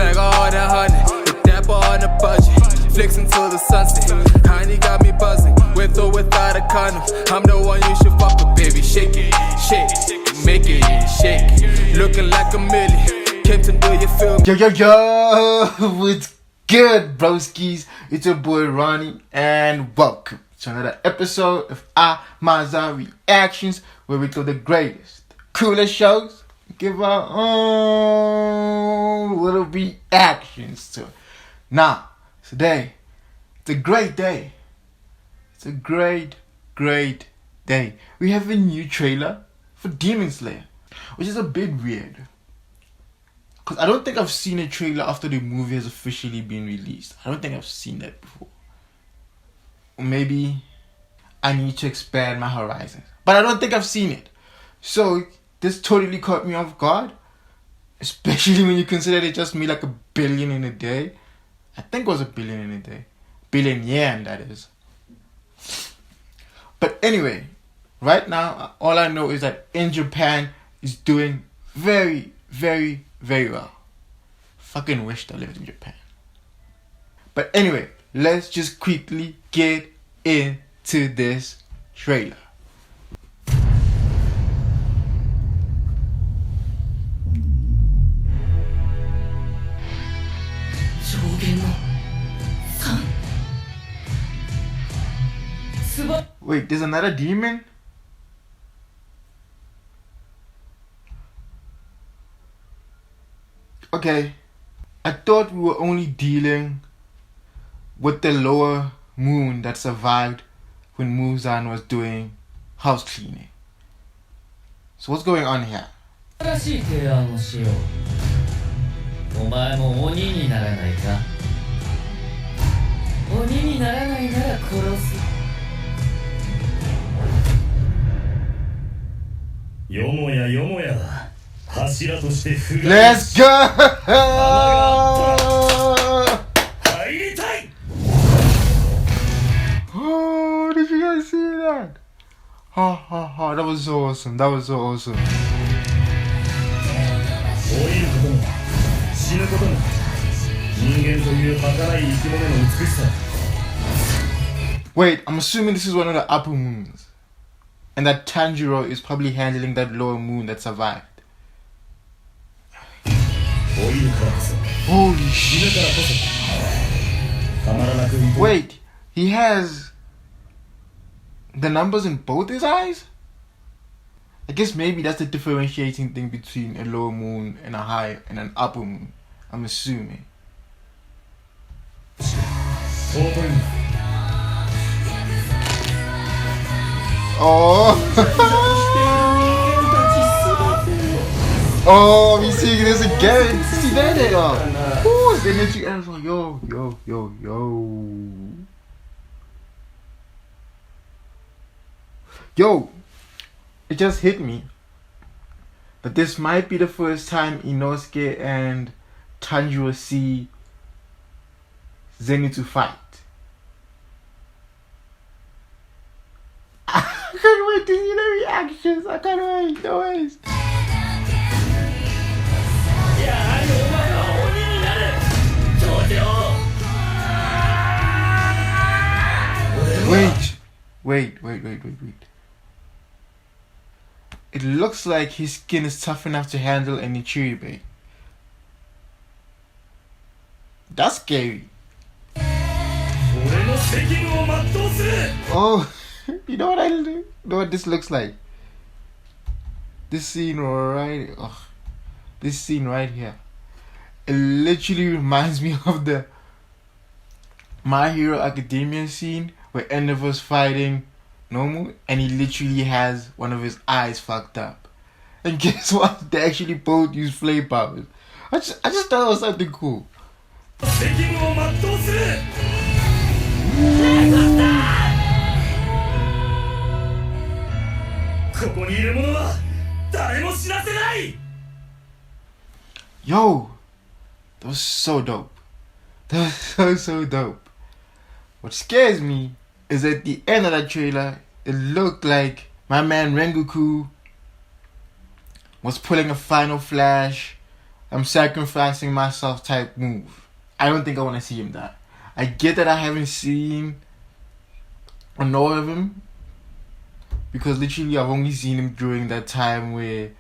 Swag on that honey, the dapper on the budget. Flicks until the sunset. Honey got me buzzing, with or without a condom. I'm the one you should fuck with, baby. Shake it, shake it, make it, shake it. Looking like a million. Came to do you feel me? Yo, what's good, broskies? It's your boy Ronnie, and welcome to another episode of Maza Reactions, where we do the greatest, coolest shows, give our own little reactions to it. Now, today, it's a great day. It's a great day. We have a new trailer for Demon Slayer, which is a bit weird. Because I don't think I've seen a trailer after the movie has officially been released. I don't think I've seen that before. Or maybe I need to expand my horizons. But I don't think I've seen it. So this totally caught me off guard. Especially when you consider they just made like $1 billion in a day. I think it was $1 billion in a day. Billion yen, that is. But anyway, right now, all I know is that in Japan is doing very well. Fucking wish I lived in Japan. But anyway, let's just quickly get into this trailer. Wait, there's another demon? Okay, I thought we were only dealing with the lower moon that survived when Muzan was doing house cleaning. So what's going on here? Let's go! Oh, did you guys see that? That was so awesome. Wait, I'm assuming this is one of the upper moons. And that Tanjiro is probably handling that lower moon that survived. Holy shit. Wait, he has the numbers in both his eyes? I guess maybe that's the differentiating thing between a lower moon and a high and an upper moon. I'm assuming. Oh, oh, we seeing this again. See that? Oh, the energy. I was like, yo. Yo, it just hit me that this might be the first time Inosuke and Tanjiro see Zenitsu fight. I can't wait to see the reactions. I can't wait. No ways. Wait. It looks like his skin is tough enough to handle any Chiribe. That's scary. Oh, you know what I do? You know what this looks like? This scene right here. It literally reminds me of the My Hero Academia scene where Endeavor's fighting Nomu and he literally has one of his eyes fucked up. And guess what? They actually both use flame powers. I just thought it was something cool. Yo, that was so dope. That was so dope. What scares me is at the end of that trailer, it looked like my man Rengoku was pulling a final flash I'm sacrificing myself type move. I don't think I want to see him die. I get that I haven't seen or know of him, because literally I've only seen him during that time where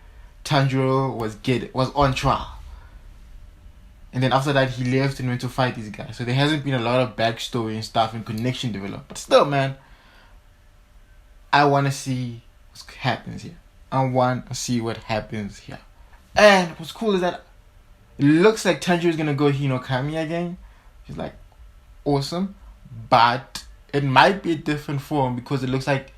Tanjiro was on trial. And then after that, he left and went to fight these guys. So there hasn't been a lot of backstory and stuff and connection developed. But still, man, I want to see what happens here. I want to see what happens here. And what's cool is that it looks like Tanjiro is going to go Hinokami again. He's like, awesome. But it might be a different form, because it looks like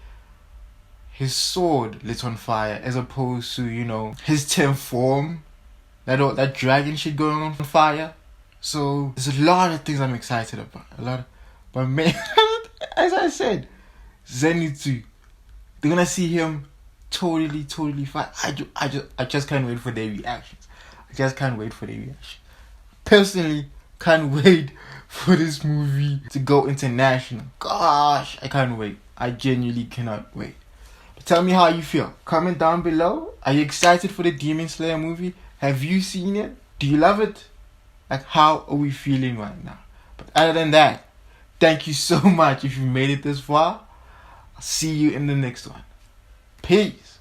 his sword lit on fire as opposed to, his 10th form. That dragon shit going on fire. So there's a lot of things I'm excited about. But man, as I said, Zenitsu, they're gonna see him totally fight. I just can't wait for their reactions. Personally, can't wait for this movie to go international. Gosh, I can't wait. I genuinely cannot wait. But tell me how you feel. Comment down below. Are you excited for the Demon Slayer movie? Have you seen it? Do you love it? Like, how are we feeling right now? But other than that, thank you so much if you made it this far. I'll see you in the next one. Peace.